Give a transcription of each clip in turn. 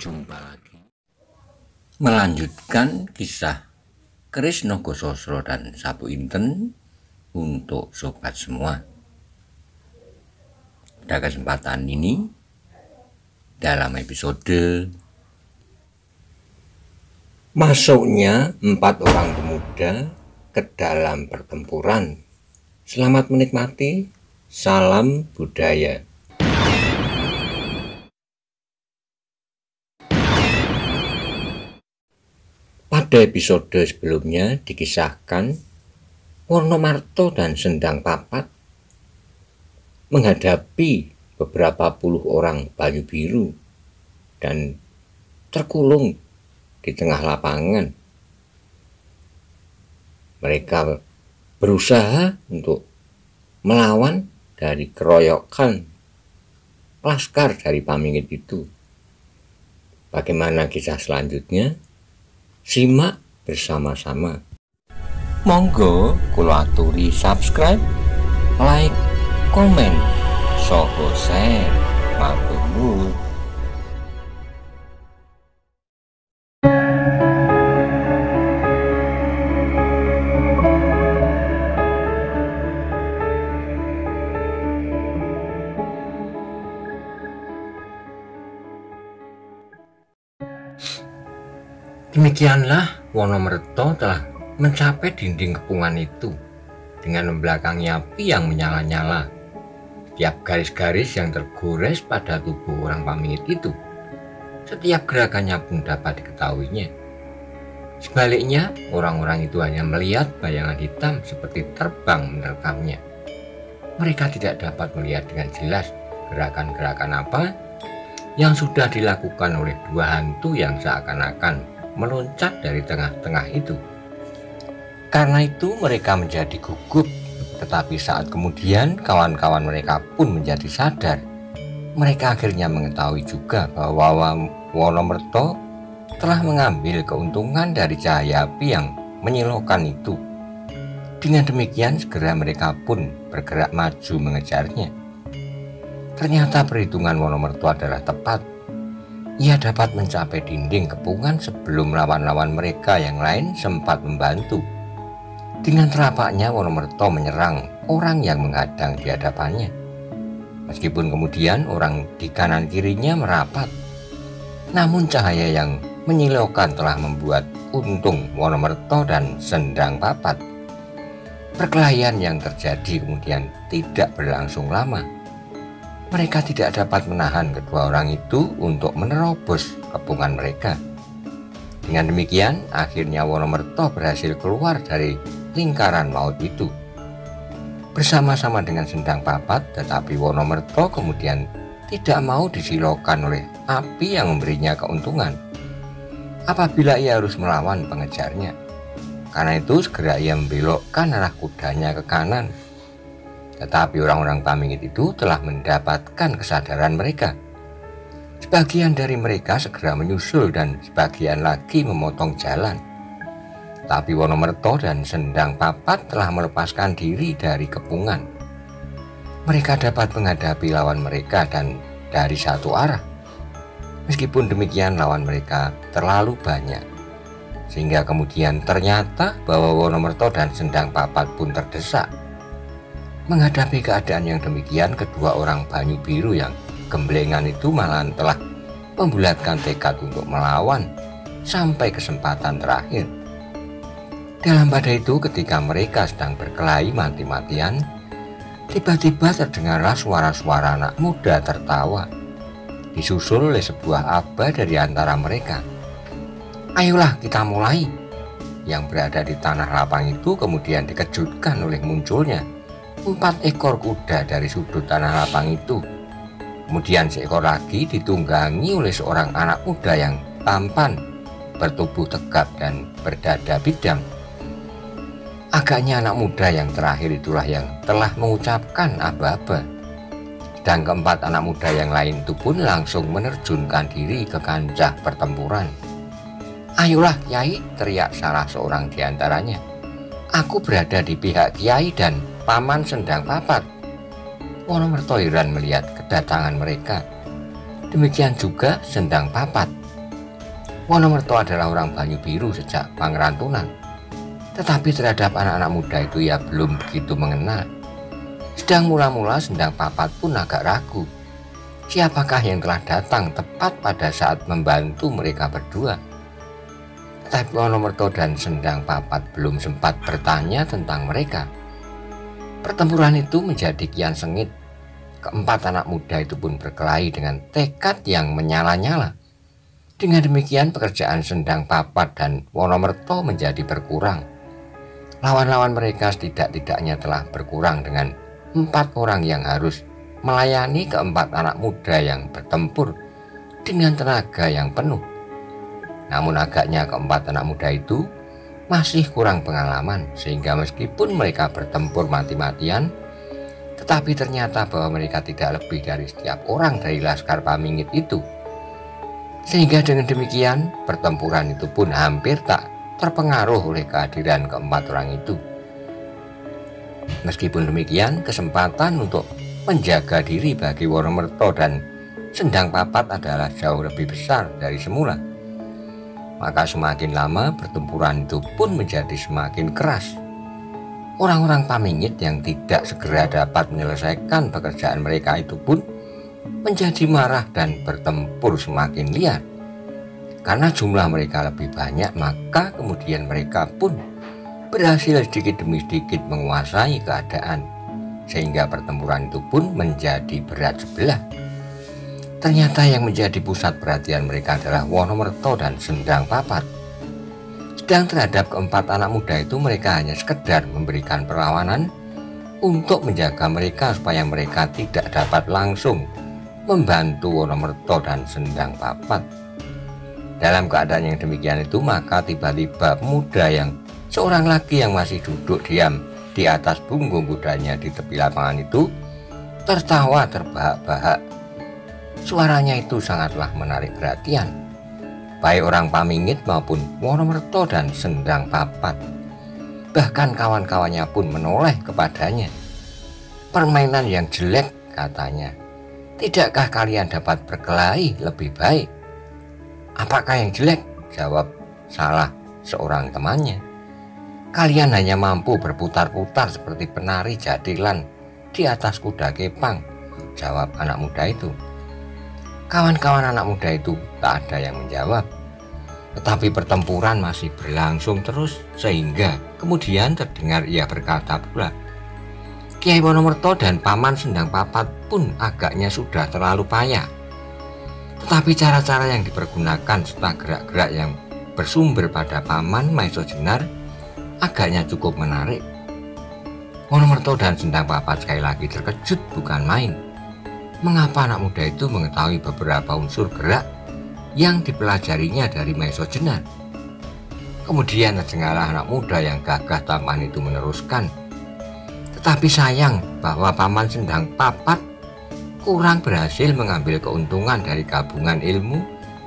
Jumpa lagi melanjutkan kisah Keris Nogososro dan Sapu Inten untuk sobat semua. Pada kesempatan ini, dalam episode masuknya 4 orang pemuda ke dalam pertempuran. Selamat menikmati. Salam budaya. Pada episode sebelumnya dikisahkan Wonomarto dan Sendang Papat menghadapi beberapa puluh orang Bayu Biru dan terkulung di tengah lapangan. Mereka berusaha untuk melawan dari keroyokan laskar dari Pamingit itu. Bagaimana kisah selanjutnya? Simak bersama-sama. Monggo kula aturi subscribe, like, komen, soho share, matur nuwun. Demikianlah Wonomerto telah mencapai dinding kepungan itu dengan membelakangi api yang menyala-nyala. Setiap garis-garis yang tergores pada tubuh orang Pamingit itu, setiap gerakannya pun dapat diketahuinya. Sebaliknya, orang-orang itu hanya melihat bayangan hitam seperti terbang menerkamnya. Mereka tidak dapat melihat dengan jelas gerakan-gerakan apa yang sudah dilakukan oleh dua hantu yang seakan-akan meloncat dari tengah-tengah itu. Karena itu mereka menjadi gugup, tetapi saat kemudian kawan-kawan mereka pun menjadi sadar. Mereka akhirnya mengetahui juga bahwa Wonomerto telah mengambil keuntungan dari cahaya api yang menyilaukan itu. Dengan demikian segera mereka pun bergerak maju mengejarnya. Ternyata perhitungan Wonomerto adalah tepat. Ia dapat mencapai dinding kepungan sebelum lawan-lawan mereka yang lain sempat membantu. Dengan terapaknya Wonomerto menyerang orang yang menghadang di hadapannya. Meskipun kemudian orang di kanan kirinya merapat, namun cahaya yang menyilaukan telah membuat untung Wonomerto dan Sendang Papat. Perkelahian yang terjadi kemudian tidak berlangsung lama. Mereka tidak dapat menahan kedua orang itu untuk menerobos kepungan mereka. Dengan demikian, akhirnya Wonomerto berhasil keluar dari lingkaran maut itu bersama-sama dengan Sendang Papat, tetapi Wonomerto kemudian tidak mau disilaukan oleh api yang memberinya keuntungan apabila ia harus melawan pengejarnya. Karena itu segera ia membelokkan arah kudanya ke kanan. Tetapi orang-orang Pamingit itu telah mendapatkan kesadaran mereka. Sebagian dari mereka segera menyusul dan sebagian lagi memotong jalan. Tapi Wonomerto dan Sendang Papat telah melepaskan diri dari kepungan. Mereka dapat menghadapi lawan mereka dan dari satu arah. Meskipun demikian lawan mereka terlalu banyak, sehingga kemudian ternyata bahwa Wonomerto dan Sendang Papat pun terdesak. Menghadapi keadaan yang demikian, kedua orang Banyu Biru yang gemblengan itu malah telah membulatkan tekad untuk melawan sampai kesempatan terakhir. Dalam pada itu, ketika mereka sedang berkelahi mati-matian, tiba-tiba terdengarlah suara-suara anak muda tertawa, disusul oleh sebuah aba dari antara mereka. "Ayolah kita mulai." Yang berada di tanah lapang itu kemudian dikejutkan oleh munculnya 4 ekor kuda dari sudut tanah lapang itu. Kemudian seekor lagi ditunggangi oleh seorang anak muda yang tampan, bertubuh tegap dan berdada bidang. Agaknya anak muda yang terakhir itulah yang telah mengucapkan aba-aba. Dan keempat anak muda yang lain itu pun langsung menerjunkan diri ke kancah pertempuran. "Ayolah Kiai," teriak salah seorang di antaranya. "Aku berada di pihak Kiai dan Paman Sendang Papat." Wonomerto heran melihat kedatangan mereka. Demikian juga Sendang Papat. Wonomerto adalah orang Banyu Biru sejak pangerantunan, tetapi terhadap anak-anak muda itu ia belum begitu mengenal. Sedang mula-mula Sendang Papat pun agak ragu, siapakah yang telah datang tepat pada saat membantu mereka berdua. Tetapi Wonomerto dan Sendang Papat belum sempat bertanya tentang mereka. Pertempuran itu menjadi kian sengit. Keempat anak muda itu pun berkelahi dengan tekad yang menyala-nyala. Dengan demikian pekerjaan Sendang Papat dan Wonomerto menjadi berkurang. Lawan-lawan mereka setidak-tidaknya telah berkurang dengan 4 orang yang harus melayani keempat anak muda yang bertempur dengan tenaga yang penuh. Namun agaknya keempat anak muda itu masih kurang pengalaman, sehingga meskipun mereka bertempur mati-matian, tetapi ternyata bahwa mereka tidak lebih dari setiap orang dari Laskar Pamingit itu. Sehingga dengan demikian pertempuran itu pun hampir tak terpengaruh oleh kehadiran keempat orang itu. Meskipun demikian, kesempatan untuk menjaga diri bagi Wonomerto dan Sendang Papat adalah jauh lebih besar dari semula. Maka semakin lama pertempuran itu pun menjadi semakin keras. Orang-orang Pamingit yang tidak segera dapat menyelesaikan pekerjaan mereka itu pun menjadi marah dan bertempur semakin liar. Karena jumlah mereka lebih banyak, maka kemudian mereka pun berhasil sedikit demi sedikit menguasai keadaan, sehingga pertempuran itu pun menjadi berat sebelah. Ternyata yang menjadi pusat perhatian mereka adalah Wonomerto dan Sendang Papat. Sedang terhadap keempat anak muda itu mereka hanya sekedar memberikan perlawanan untuk menjaga mereka supaya mereka tidak dapat langsung membantu Wonomerto dan Sendang Papat. Dalam keadaan yang demikian itu, maka tiba-tiba pemuda yang seorang lagi yang masih duduk diam di atas punggung kudanya di tepi lapangan itu tertawa terbahak-bahak. Suaranya itu sangatlah menarik perhatian, baik orang Pamingit maupun Wonomerto dan Sendang Papat. Bahkan kawan-kawannya pun menoleh kepadanya. "Permainan yang jelek," katanya. "Tidakkah kalian dapat berkelahi lebih baik?" "Apakah yang jelek?" jawab salah seorang temannya. "Kalian hanya mampu berputar-putar seperti penari jadilan di atas kuda kepang," jawab anak muda itu. Kawan-kawan anak muda itu tak ada yang menjawab. Tetapi pertempuran masih berlangsung terus, sehingga kemudian terdengar ia berkata pula, "Kiai Wonomerto dan Paman Sendang Papat pun agaknya sudah terlalu payah. Tetapi cara-cara yang dipergunakan serta gerak-gerak yang bersumber pada Paman Maiso Jenar agaknya cukup menarik." Wonomerto dan Sendang Papat sekali lagi terkejut bukan main. Mengapa anak muda itu mengetahui beberapa unsur gerak yang dipelajarinya dari Maiso Jenar? Kemudian terdengarlah anak muda yang gagah tampan itu meneruskan, "Tetapi sayang bahwa Paman Sendang Papat kurang berhasil mengambil keuntungan dari gabungan ilmu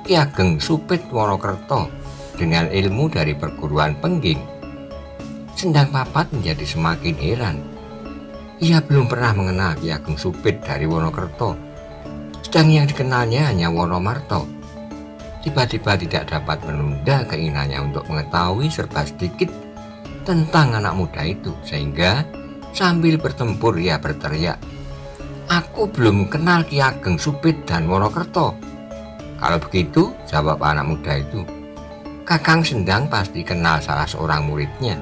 Ki Ageng Supit Wonokerto dengan ilmu dari perguruan Pengging." Sendang Papat menjadi semakin heran. Ia belum pernah mengenal Ki Ageng Supit dari Wonokerto, sedang yang dikenalnya hanya Wonomarto. Tiba-tiba tidak dapat menunda keinginannya untuk mengetahui serba sedikit tentang anak muda itu, sehingga sambil bertempur ia berteriak, "Aku belum kenal Ki Ageng Supit dan Wonokerto." "Kalau begitu," jawab anak muda itu, "Kakang Sendang pasti kenal salah seorang muridnya."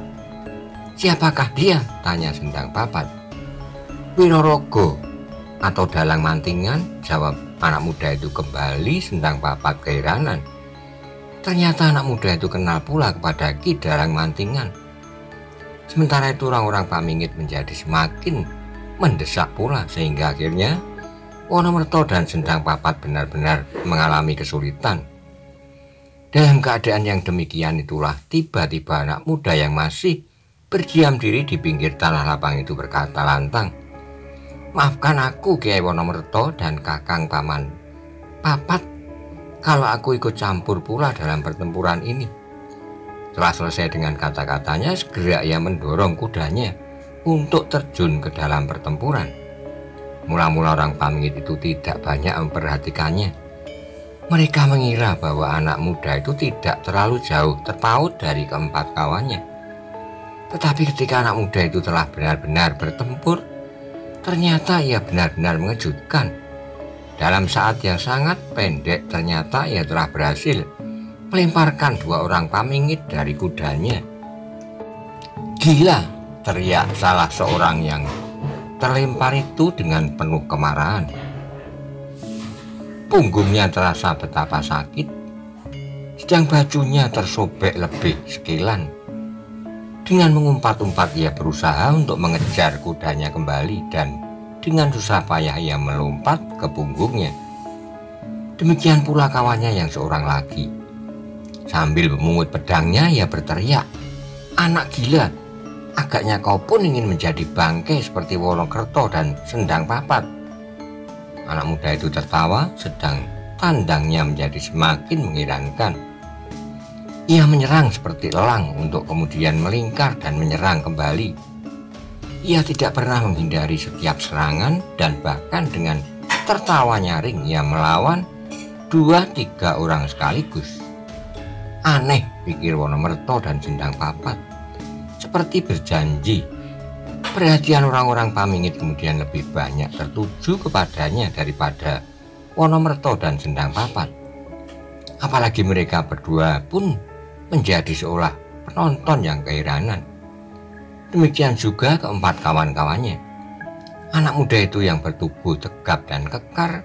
"Siapakah dia?" tanya Sendang Papat. "Wirorogo atau Dalang Mantingan," jawab anak muda itu kembali. Sendang Papat keheranan. Ternyata anak muda itu kenal pula kepada Ki Dalang Mantingan. Sementara itu orang-orang Pamingit menjadi semakin mendesak pula, sehingga akhirnya Wonomerto dan Sendang Papat benar-benar mengalami kesulitan. Dalam keadaan yang demikian itulah tiba-tiba anak muda yang masih berdiam diri di pinggir tanah lapang itu berkata lantang, "Maafkan aku Kiai Wonomerto dan Kakang Paman Papat kalau aku ikut campur pula dalam pertempuran ini." Setelah selesai dengan kata-katanya, segera ia mendorong kudanya untuk terjun ke dalam pertempuran. Mula-mula orang Pamingit itu tidak banyak memperhatikannya. Mereka mengira bahwa anak muda itu tidak terlalu jauh terpaut dari keempat kawannya. Tetapi ketika anak muda itu telah benar-benar bertempur, ternyata ia benar-benar mengejutkan. Dalam saat yang sangat pendek, ternyata ia telah berhasil melemparkan dua orang pamingit dari kudanya. "Gila!" teriak salah seorang yang terlempar itu dengan penuh kemarahan. Punggungnya terasa betapa sakit, sedang bajunya tersobek lebih sekilan. Dengan mengumpat-umpat ia berusaha untuk mengejar kudanya kembali dan dengan susah payah ia melompat ke punggungnya. Demikian pula kawannya yang seorang lagi. Sambil memungut pedangnya ia berteriak, "Anak gila, agaknya kau pun ingin menjadi bangke seperti Wonokerto dan Sendang Papat." Anak muda itu tertawa, sedang tandangnya menjadi semakin mengherankan. Ia menyerang seperti elang untuk kemudian melingkar dan menyerang kembali. Ia tidak pernah menghindari setiap serangan dan bahkan dengan tertawa nyaring ia melawan 2-3 orang sekaligus. Aneh, pikir Wonomerto dan Sendang Papat. Seperti berjanji, perhatian orang-orang pamingit kemudian lebih banyak tertuju kepadanya daripada Wonomerto dan Sendang Papat. Apalagi mereka berdua pun menjadi seolah penonton yang keheranan. Demikian juga keempat kawan-kawannya. Anak muda itu yang bertubuh tegap dan kekar,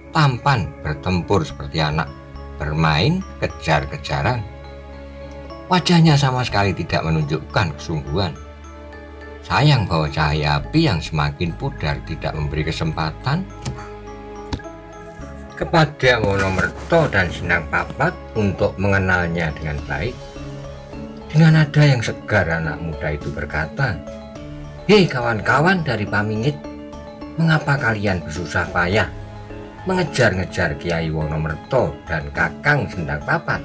tampan bertempur seperti anak bermain kejar-kejaran. Wajahnya sama sekali tidak menunjukkan kesungguhan. Sayang bahwa cahaya api yang semakin pudar tidak memberi kesempatan kepada Wonomerto dan Sendang Papat untuk mengenalnya dengan baik. Dengan nada yang segar anak muda itu berkata, "Hei kawan-kawan dari Pamingit, mengapa kalian bersusah payah mengejar-ngejar Kiai Wonomerto dan Kakang Sendang Papat?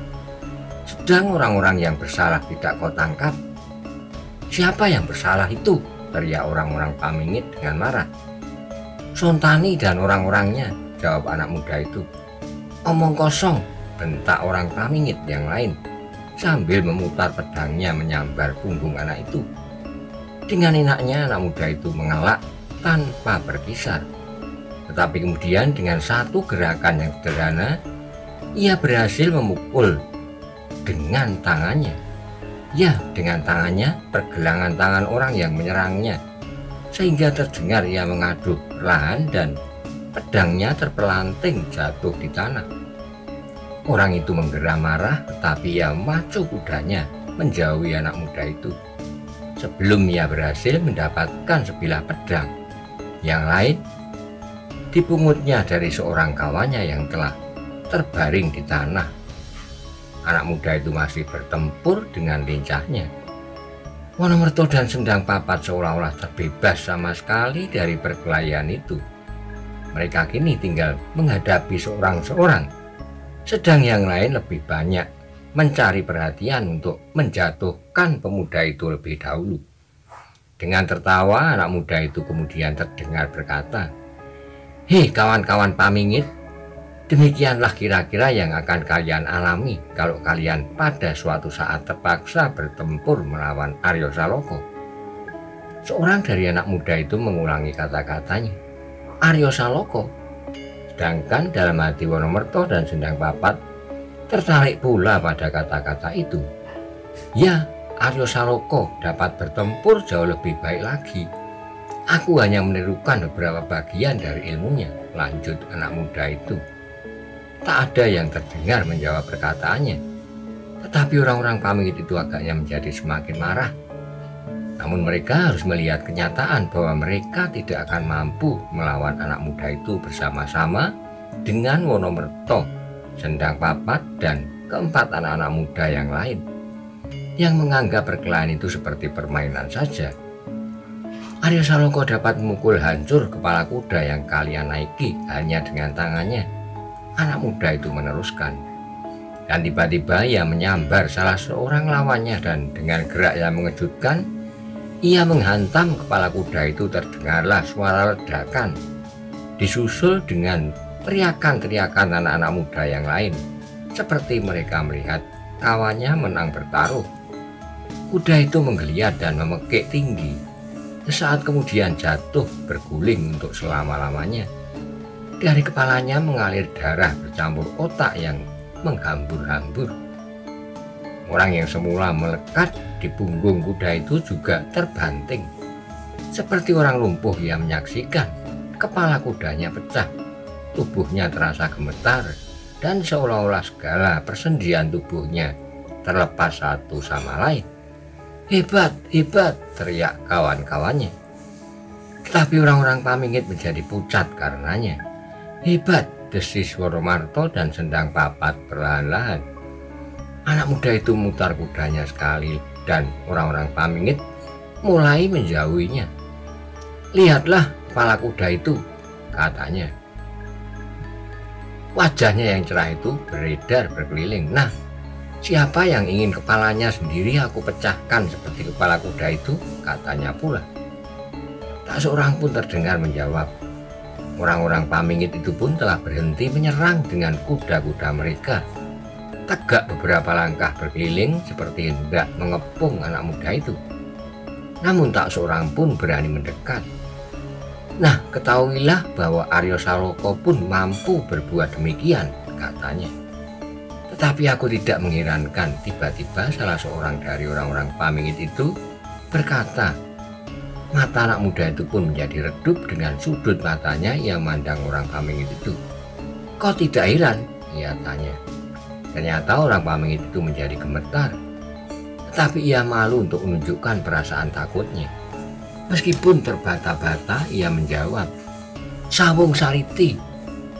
Sedang orang-orang yang bersalah tidak kau tangkap." "Siapa yang bersalah itu?" teriak orang-orang Pamingit dengan marah. "Sontani dan orang-orangnya," jawab anak muda itu. "Omong kosong," bentak orang Pamingit yang lain sambil memutar pedangnya menyambar punggung anak itu. Dengan enaknya anak muda itu mengelak tanpa berkisar. Tetapi kemudian dengan satu gerakan yang sederhana, ia berhasil memukul dengan tangannya. Ya, dengan tangannya pergelangan tangan orang yang menyerangnya, sehingga terdengar ia mengaduk perlahan dan pedangnya terpelanting jatuh di tanah. Orang itu menggeram marah, tetapi ia memacu kudanya menjauhi anak muda itu. Sebelum ia berhasil mendapatkan sebilah pedang, yang lain dipungutnya dari seorang kawannya yang telah terbaring di tanah. Anak muda itu masih bertempur dengan lincahnya. Wonomerto dan Sendang Papat seolah-olah terbebas sama sekali dari perkelahian itu. Mereka kini tinggal menghadapi seorang-seorang, sedang yang lain lebih banyak mencari perhatian untuk menjatuhkan pemuda itu lebih dahulu. Dengan tertawa, anak muda itu kemudian terdengar berkata, "Hei kawan-kawan Pamingit, demikianlah kira-kira yang akan kalian alami kalau kalian pada suatu saat terpaksa bertempur melawan Aryo Saloko." Seorang dari anak muda itu mengulangi kata-katanya, "Aryo Saloko." Sedangkan dalam hati Wonomerto dan Sendang Papat tertarik pula pada kata-kata itu. Ya, Aryo Saloko dapat bertempur jauh lebih baik lagi. Aku hanya menirukan beberapa bagian dari ilmunya, lanjut anak muda itu. Tak ada yang terdengar menjawab perkataannya, tetapi orang-orang Pamingit itu agaknya menjadi semakin marah. Namun mereka harus melihat kenyataan bahwa mereka tidak akan mampu melawan anak muda itu bersama-sama dengan Wonomerto, Sendang Papat, dan keempat anak-anak muda yang lain yang menganggap perkelahian itu seperti permainan saja. Aryo Saloko dapat memukul hancur kepala kuda yang kalian naiki hanya dengan tangannya, anak muda itu meneruskan. Dan tiba-tiba ia menyambar salah seorang lawannya dan dengan gerak yang mengejutkan, ia menghantam kepala kuda itu. Terdengarlah suara ledakan, disusul dengan teriakan-teriakan anak-anak muda yang lain, seperti mereka melihat kawannya menang bertaruh. Kuda itu menggeliat dan memekik tinggi. Sesaat kemudian jatuh berguling untuk selama-lamanya. Dari kepalanya mengalir darah bercampur otak yang menghambur-hambur. Orang yang semula melekat di punggung kuda itu juga terbanting. Seperti orang lumpuh yang menyaksikan kepala kudanya pecah. Tubuhnya terasa gemetar dan seolah-olah segala persendian tubuhnya terlepas satu sama lain. "Hebat, hebat!" teriak kawan-kawannya. Tetapi orang-orang Pamingit menjadi pucat karenanya. "Hebat!" desis Wonomarto dan Sendang Papat perlahan-lahan. Anak muda itu memutar kudanya sekali dan orang-orang Pamingit mulai menjauhinya. "Lihatlah kepala kuda itu," katanya. Wajahnya yang cerah itu beredar berkeliling. "Nah, siapa yang ingin kepalanya sendiri aku pecahkan seperti kepala kuda itu?" katanya pula. Tak seorang pun terdengar menjawab. Orang-orang Pamingit itu pun telah berhenti menyerang dengan kuda-kuda mereka. Tegak beberapa langkah berkeliling seperti hendak mengepung anak muda itu. Namun tak seorang pun berani mendekat. "Nah, ketahuilah bahwa Aryo Saloko pun mampu berbuat demikian," katanya. Tetapi aku tidak mengherankan tiba-tiba salah seorang dari orang-orang Pamingit itu berkata. Mata anak muda itu pun menjadi redup dengan sudut matanya yang memandang orang Pamingit itu. "Kau tidak heran?" ia tanya. Ternyata orang Pamingit itu menjadi gemetar. Tetapi ia malu untuk menunjukkan perasaan takutnya. Meskipun terbata-bata ia menjawab, "Sawung Sariti.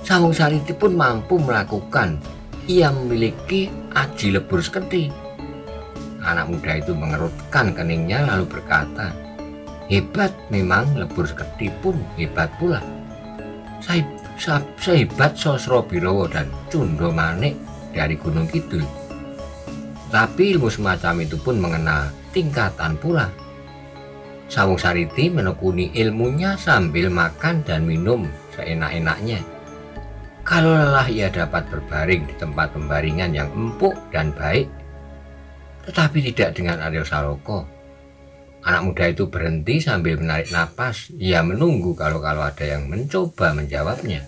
Sawung Sariti pun mampu melakukan. Ia memiliki aji lebur seketi." Anak muda itu mengerutkan keningnya lalu berkata, "Hebat memang, lebur seketi pun hebat pula. Sehebat Sosro Birowo dan Cundo Manik dari Gunung Kidul. Tapi ilmu semacam itu pun mengenal tingkatan pula." Sawung Sariti menekuni ilmunya sambil makan dan minum seenak-enaknya. Kalau lelah ia dapat berbaring di tempat pembaringan yang empuk dan baik. Tetapi tidak dengan Aryo Saloko. Anak muda itu berhenti sambil menarik napas. Ia menunggu kalau ada yang mencoba menjawabnya.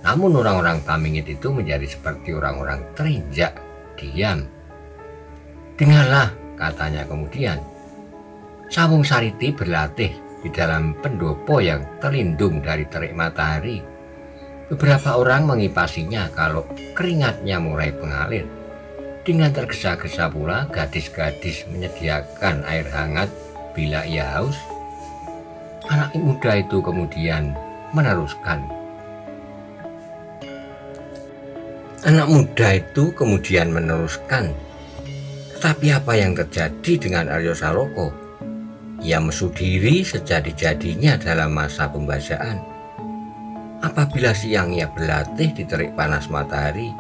Namun orang-orang Pamingit itu menjadi seperti orang-orang terinjak diam. "Dengarlah," katanya kemudian. "Sawung Sariti berlatih di dalam pendopo yang terlindung dari terik matahari. Beberapa orang mengipasinya kalau keringatnya mulai mengalir. Dengan tergesa-gesa pula gadis-gadis menyediakan air hangat bila ia haus." Anak muda itu kemudian meneruskan. Tetapi apa yang terjadi dengan Aryo Saloko? Ia mesudiri sejadi-jadinya dalam masa pembajaan. Apabila siang ia berlatih di terik panas matahari,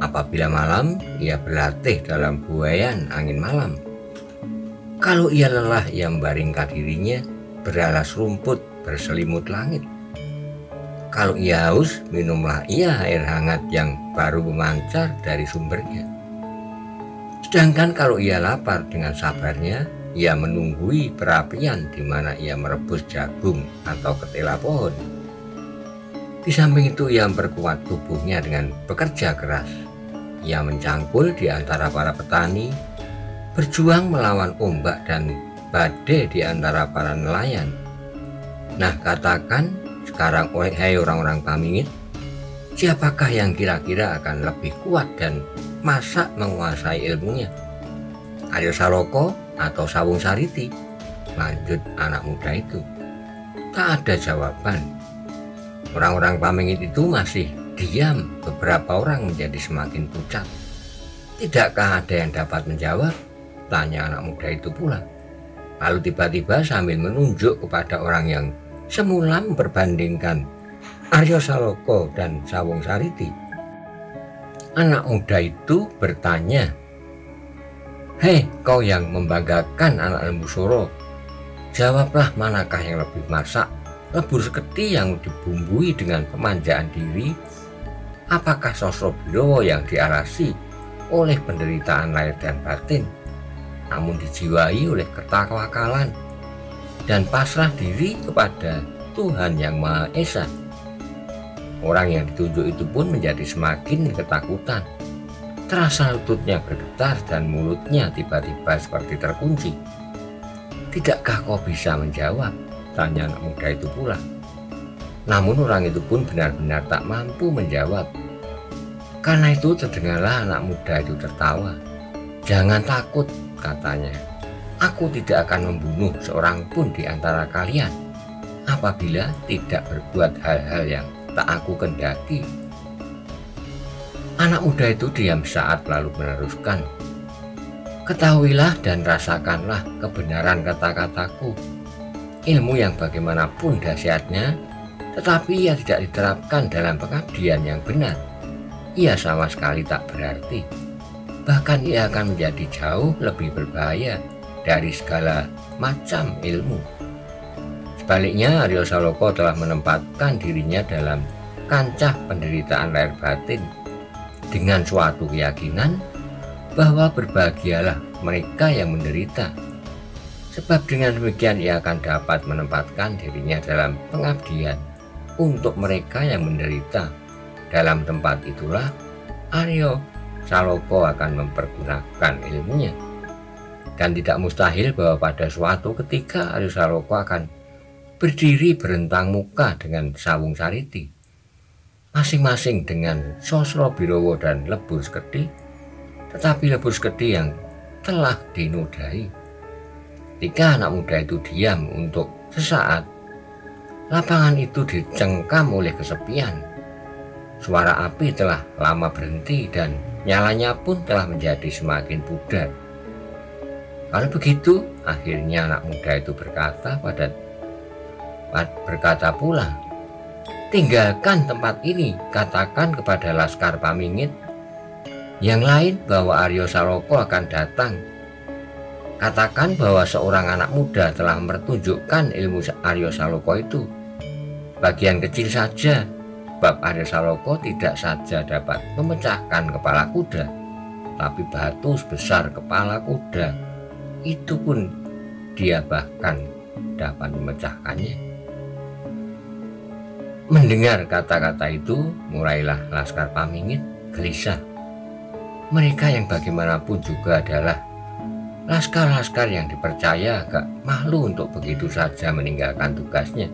apabila malam ia berlatih dalam buayan angin malam. Kalau ia lelah ia membaringkan dirinya beralas rumput berselimut langit. Kalau ia haus, minumlah ia air hangat yang baru memancar dari sumbernya. Sedangkan kalau ia lapar, dengan sabarnya ia menunggui perapian di mana ia merebus jagung atau ketela pohon. Di samping itu ia memperkuat tubuhnya dengan bekerja keras. Ia mencangkul di antara para petani, berjuang melawan ombak dan badai di antara para nelayan. Nah, katakan sekarang, hai orang-orang Pamingit, siapakah yang kira-kira akan lebih kuat dan masa menguasai ilmunya? Aryo Saloko atau Sawung Sariti? Lanjut anak muda itu. Tak ada jawaban. Orang-orang Pamingit itu masih diam. Beberapa orang menjadi semakin pucat. "Tidakkah ada yang dapat menjawab?" tanya anak muda itu pula. Lalu tiba-tiba sambil menunjuk kepada orang yang semula memperbandingkan Aryo Saloko dan Sawung Sariti, anak muda itu bertanya, "Hei, kau yang membanggakan anak lembu Soro, jawablah manakah yang lebih masak, lebur seketi yang dibumbui dengan pemanjaan diri, apakah Sosrobirowo yang diarasi oleh penderitaan lahir dan batin, namun dijiwai oleh ketawakalan dan pasrah diri kepada Tuhan Yang Maha Esa? Orang yang ditunjuk itu pun menjadi semakin ketakutan. Terasa lututnya bergetar dan mulutnya tiba-tiba seperti terkunci. "Tidakkah kau bisa menjawab?" tanya anak muda itu pula. Namun orang itu pun benar-benar tak mampu menjawab. Karena itu terdengarlah anak muda itu tertawa. "Jangan takut," katanya. "Aku tidak akan membunuh seorang pun di antara kalian apabila tidak berbuat hal-hal yang tak aku kendaki." Anak muda itu diam saat lalu meneruskan, "Ketahuilah dan rasakanlah kebenaran kata-kataku. Ilmu yang bagaimanapun dahsyatnya, tetapi ia tidak diterapkan dalam pengabdian yang benar, ia sama sekali tak berarti. Bahkan ia akan menjadi jauh lebih berbahaya dari segala macam ilmu." Sebaliknya, Aryo Saloka telah menempatkan dirinya dalam kancah penderitaan lahir batin dengan suatu keyakinan bahwa berbahagialah mereka yang menderita, sebab dengan demikian ia akan dapat menempatkan dirinya dalam pengabdian untuk mereka yang menderita. Dalam tempat itulah Aryo Saloka akan mempergunakan ilmunya, dan tidak mustahil bahwa pada suatu ketika Aryo Saloka akan berdiri berentang muka dengan Sawung Sariti, masing-masing dengan Sosrobirowo dan Lebur Seketi, tetapi Lebur Seketi yang telah dinodai. Ketika anak muda itu diam untuk sesaat, lapangan itu dicengkam oleh kesepian. Suara api telah lama berhenti dan nyalanya pun telah menjadi semakin pudar. Kalau begitu, akhirnya anak muda itu berkata pula, "Tinggalkan tempat ini, katakan kepada Laskar Pamingit yang lain bahwa Aryo Saloka akan datang. Katakan bahwa seorang anak muda telah mempertunjukkan ilmu Aryo Saloka itu. Bagian kecil saja, bab Aryo Saloka tidak saja dapat memecahkan kepala kuda, tapi batu sebesar kepala kuda itu pun dia bahkan dapat memecahkannya." Mendengar kata-kata itu, mulailah Laskar Pamingit gelisah. Mereka yang bagaimanapun juga adalah laskar-laskar yang dipercaya agak malu untuk begitu saja meninggalkan tugasnya.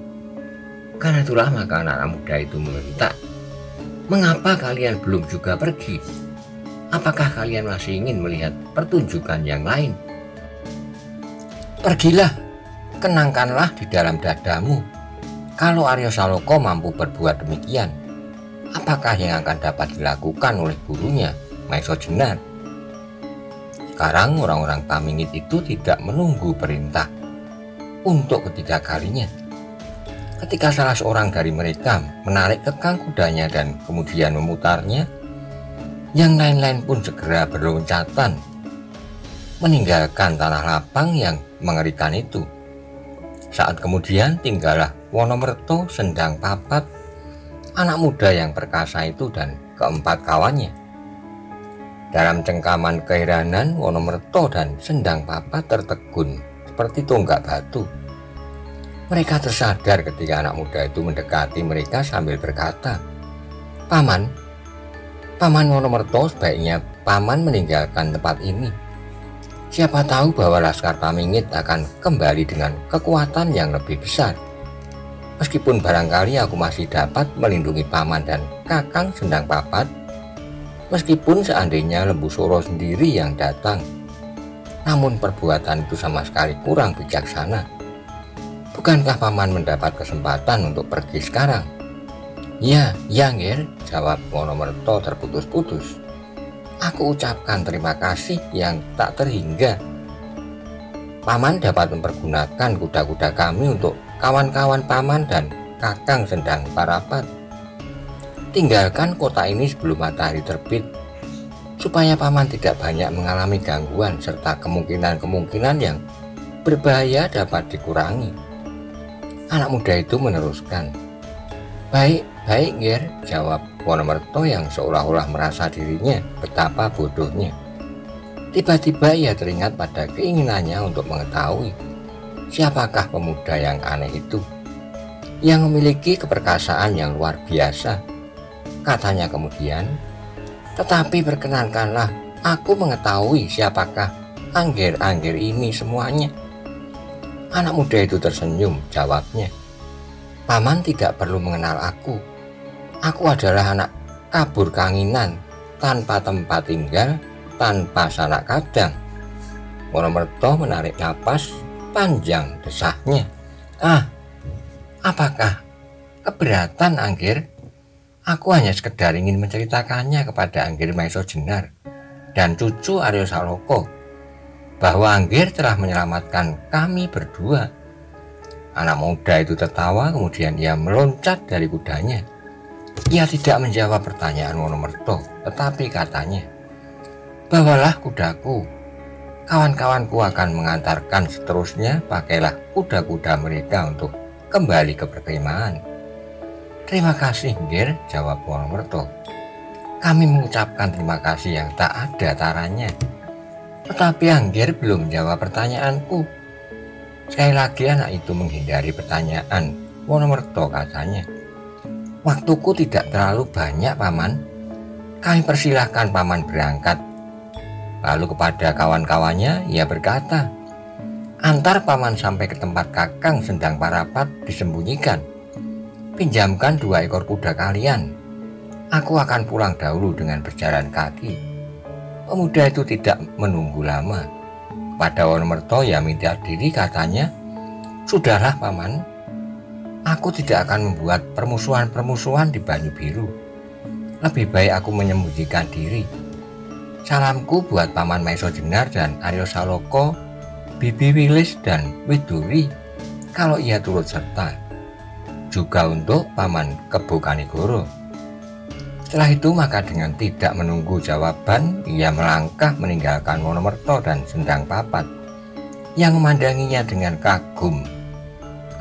Karena itulah maka anak muda itu membentak, "Mengapa kalian belum juga pergi? Apakah kalian masih ingin melihat pertunjukan yang lain? Pergilah, kenangkanlah di dalam dadamu. Kalau Aryo Saloka mampu berbuat demikian, apakah yang akan dapat dilakukan oleh gurunya, Maesa Jenar?" Sekarang orang-orang Pamingit itu tidak menunggu perintah untuk ketiga kalinya. Ketika salah seorang dari mereka menarik kekang kudanya dan kemudian memutarnya, yang lain-lain pun segera berloncatan meninggalkan tanah lapang yang mengerikan itu. Saat kemudian tinggallah Wonomerto, Sendang Papat, anak muda yang perkasa itu dan keempat kawannya. Dalam cengkaman keheranan, Wonomerto dan Sendang Papat tertegun seperti tonggak batu. Mereka tersadar ketika anak muda itu mendekati mereka sambil berkata, Paman Wonomerto, sebaiknya Paman meninggalkan tempat ini. Siapa tahu bahwa Laskar Pamingit akan kembali dengan kekuatan yang lebih besar. Meskipun barangkali aku masih dapat melindungi Paman dan Kakang Sendang Papat, meskipun seandainya Lembu Soro sendiri yang datang, namun perbuatan itu sama sekali kurang bijaksana. Bukankah Paman mendapat kesempatan untuk pergi sekarang? Ya, Nger, jawab Wonomerto terputus-putus. Aku ucapkan terima kasih yang tak terhingga. Paman dapat mempergunakan kuda-kuda kami untuk kawan-kawan Paman dan Kakang Sendang Parapat. Tinggalkan kota ini sebelum matahari terbit, supaya Paman tidak banyak mengalami gangguan serta kemungkinan-kemungkinan yang berbahaya dapat dikurangi. Anak muda itu meneruskan. Baik, baik Nger, jawab Wonomerto yang seolah-olah merasa dirinya betapa bodohnya. Tiba-tiba ia teringat pada keinginannya untuk mengetahui siapakah pemuda yang aneh itu, yang memiliki keperkasaan yang luar biasa. Katanya kemudian, tetapi perkenankanlah aku mengetahui siapakah angger-angger ini semuanya. Anak muda itu tersenyum, jawabnya. Paman tidak perlu mengenal aku. Aku adalah anak kabur kanginan, tanpa tempat tinggal, tanpa sanak kadang. Wonomerto menarik napas panjang, desahnya. Apakah keberatan Angger? Aku hanya sekedar ingin menceritakannya kepada Angger Maiso Jenar dan cucu Aryo Saloko, bahwa Angger telah menyelamatkan kami berdua. Anak muda itu tertawa, kemudian ia meloncat dari kudanya. Ia tidak menjawab pertanyaan Wonomerto, tetapi katanya, bawalah kudaku. Kawan-kawanku akan mengantarkan seterusnya, pakailah kuda-kuda mereka untuk kembali ke perkemahan. Terima kasih, Nger, jawab Wonomerto. Kami mengucapkan terima kasih yang tak ada taranya. Tetapi Angger belum menjawab pertanyaanku. Sekali lagi anak itu menghindari pertanyaan Wonomerto, katanya. Waktuku tidak terlalu banyak, Paman. Kami persilahkan Paman berangkat. Lalu kepada kawan-kawannya ia berkata, antar Paman sampai ke tempat Kakang Sendang Parapat disembunyikan. Pinjamkan 2 ekor kuda kalian. Aku akan pulang dahulu dengan berjalan kaki. Pemuda itu tidak menunggu lama. Pada Wonomerto ia minta diri, katanya, sudahlah Paman, aku tidak akan membuat permusuhan-permusuhan di Banyu Biru. Lebih baik aku menyembunyikan diri. Salamku buat Paman Maiso Jenar dan Aryo Saloko, Bibi Wilis dan Widuri kalau ia turut serta. Juga untuk Paman Kebo Kanigoro. Setelah itu maka dengan tidak menunggu jawaban, ia melangkah meninggalkan Wonomerto dan Sendang Papat yang memandanginya dengan kagum.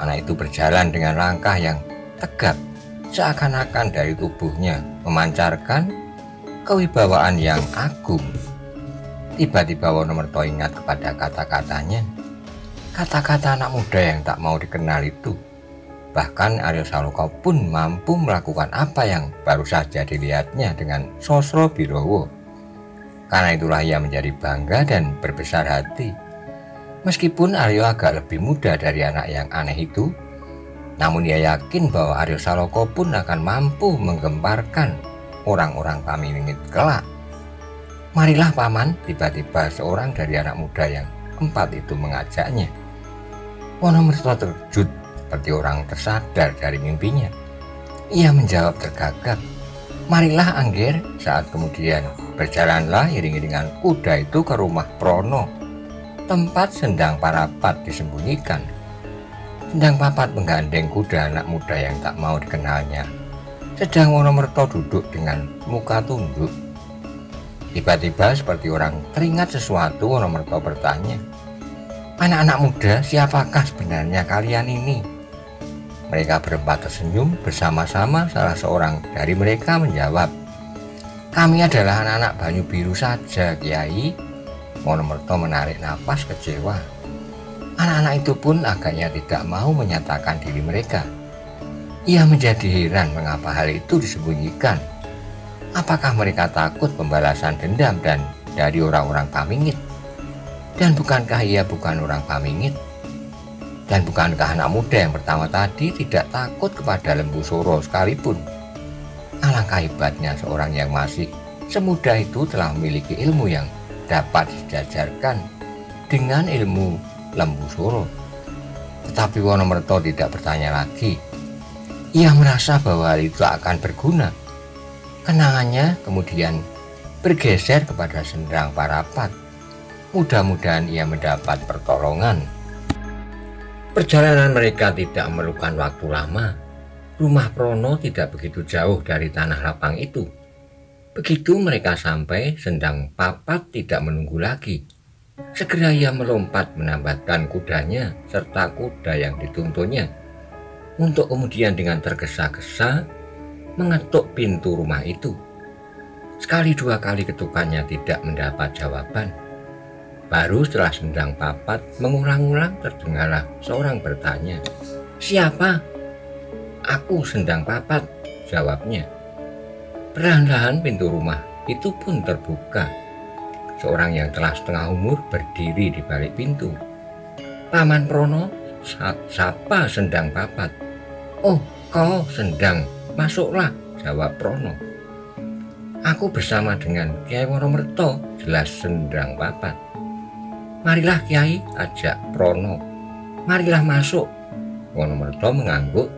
Anak itu berjalan dengan langkah yang tegap, seakan-akan dari tubuhnya memancarkan kewibawaan yang agung. Tiba-tiba Wonomerto ingat kepada kata-katanya, kata-kata anak muda yang tak mau dikenal itu. Bahkan Aryo Saloko pun mampu melakukan apa yang baru saja dilihatnya dengan Sosro Birowo. Karena itulah ia menjadi bangga dan berbesar hati. Meskipun Aryo agak lebih muda dari anak yang aneh itu, namun ia yakin bahwa Aryo Saloko pun akan mampu menggemparkan orang-orang Pamingit kelak. Marilah Paman, tiba-tiba seorang dari anak muda yang 4 itu mengajaknya. Wonomerto terkejut seperti orang tersadar dari mimpinya. Ia menjawab tergagap, marilah Angger. Saat kemudian berjalanlah iring-iringan kuda itu ke rumah Prono, tempat Sendang Parapat disembunyikan. Sendang Papat menggandeng kuda anak muda yang tak mau dikenalnya, sedang Wonomerto duduk dengan muka tunduk. Tiba-tiba seperti orang teringat sesuatu, Wonomerto bertanya, anak-anak muda, siapakah sebenarnya kalian ini? Mereka berempat tersenyum bersama-sama. Salah seorang dari mereka menjawab, kami adalah anak-anak Banyu Biru saja, Kiai. Wonomerto menarik napas kecewa. Anak-anak itu pun agaknya tidak mau menyatakan diri mereka. Ia menjadi heran mengapa hal itu disembunyikan. Apakah mereka takut pembalasan dendam dan dari orang-orang Pamingit? Dan bukankah ia bukan orang Pamingit? Dan bukankah anak muda yang pertama tadi tidak takut kepada Lembu Soro sekalipun? Alangkah hebatnya seorang yang masih semuda itu telah memiliki ilmu yang dapat dijajarkan dengan ilmu Lembu Soro. Tetapi Wonomerto tidak bertanya lagi. Ia merasa bahwa hal itu akan berguna. Kenangannya kemudian bergeser kepada Sendang Parapat. Mudah-mudahan ia mendapat pertolongan. Perjalanan mereka tidak memerlukan waktu lama. Rumah Prono tidak begitu jauh dari tanah lapang itu. Begitu mereka sampai, Sendang Papat tidak menunggu lagi. Segera ia melompat menambatkan kudanya serta kuda yang dituntunnya untuk kemudian dengan tergesa-gesa mengetuk pintu rumah itu. Sekali dua kali ketukannya tidak mendapat jawaban. Baru setelah Sendang Papat mengulang-ulang terdengarlah seorang bertanya, "Siapa?" "Aku Sendang Papat," jawabnya. Perlahan-lahan pintu rumah itu pun terbuka. Seorang yang telah setengah umur berdiri di balik pintu. "Paman Prono," sapa Sendang Papat. "Oh, kau Sendang, masuklah," jawab Prono. "Aku bersama dengan Kiai Wonomerto," jelas Sendang Papat. "Marilah Kiai," ajak Prono. "Marilah masuk." Wonomerto mengangguk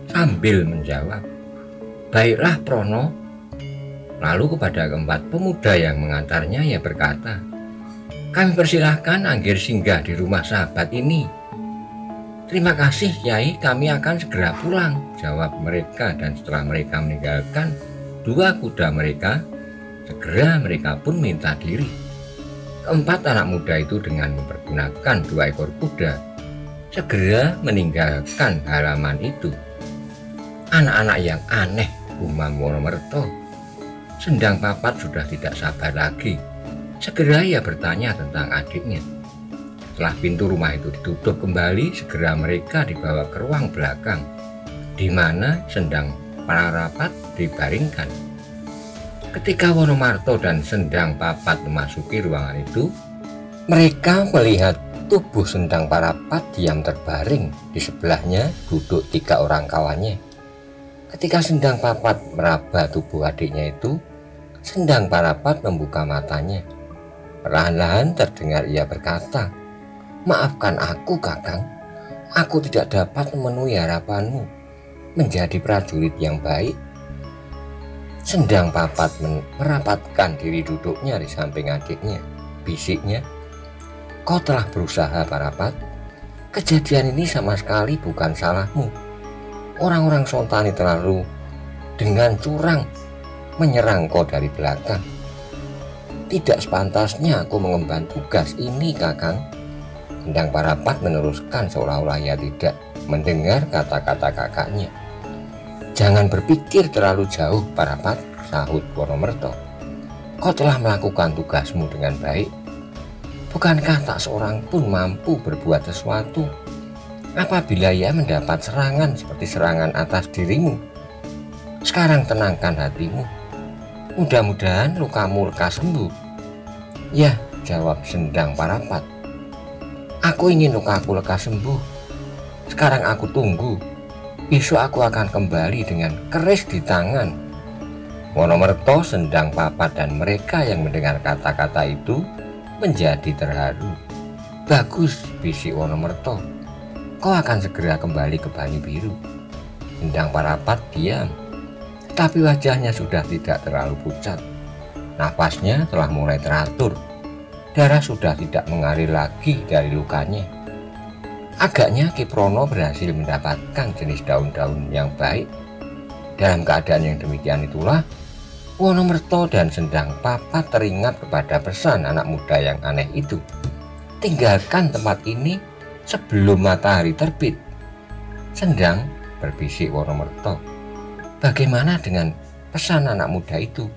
sambil menjawab, "Baiklah Prono." Lalu kepada keempat pemuda yang mengantarnya ia berkata, "Kami persilahkan Anggir singgah di rumah sahabat ini." "Terima kasih Kiai, kami akan segera pulang," jawab mereka, dan setelah mereka meninggalkan dua kuda mereka, segera mereka pun minta diri. Keempat anak muda itu dengan mempergunakan dua ekor kuda segera meninggalkan halaman itu. "Anak-anak yang aneh," gumam Wonomerto. Sendang Papat sudah tidak sabar lagi. Segera ia bertanya tentang adiknya. Setelah pintu rumah itu ditutup kembali, segera mereka dibawa ke ruang belakang, di mana Sendang Parapat dibaringkan. Ketika Wonomarto dan Sendang Papat memasuki ruangan itu, mereka melihat tubuh Sendang Parapat diam terbaring. Di sebelahnya duduk 3 orang kawannya. Ketika Sendang Papat meraba tubuh adiknya itu, Sendang Parapat membuka matanya. Perlahan-lahan terdengar ia berkata, "Maafkan aku, Kakang. Aku tidak dapat memenuhi harapanmu menjadi prajurit yang baik." Sendang Papat merapatkan diri duduknya di samping adiknya. Bisiknya, "Kau telah berusaha, Parapat. Kejadian ini sama sekali bukan salahmu. Orang-orang Sontani terlalu dengan curang menyerang kau dari belakang. Tidak sepantasnya aku mengemban tugas ini, Kakang." Sendang Parapat meneruskan seolah-olah ia tidak mendengar kata-kata kakaknya. "Jangan berpikir terlalu jauh, Parapat," sahut Wonomerto. "Kau telah melakukan tugasmu dengan baik. Bukankah tak seorang pun mampu berbuat sesuatu apabila ia mendapat serangan seperti serangan atas dirimu? Sekarang tenangkan hatimu. Mudah-mudahan lukamu lekas sembuh." "Ya," jawab Sendang Parapat. "Aku ingin lukaku lekas sembuh. Sekarang aku tunggu. Besok aku akan kembali dengan keris di tangan." Wonomerto, Sendang Papat, dan mereka yang mendengar kata-kata itu menjadi terharu. "Bagus," bisik Wonomerto. "Kau akan segera kembali ke Banyu Biru." Sendang Parapat diam, tapi wajahnya sudah tidak terlalu pucat. Nafasnya telah mulai teratur. Darah sudah tidak mengalir lagi dari lukanya. Agaknya Ki Prono berhasil mendapatkan jenis daun-daun yang baik. Dalam keadaan yang demikian itulah Wonomerto dan Sendang Papat teringat kepada pesan anak muda yang aneh itu. "Tinggalkan tempat ini sebelum matahari terbit." "Sendang," berbisik Wonomerto, "bagaimana dengan pesan anak muda itu?"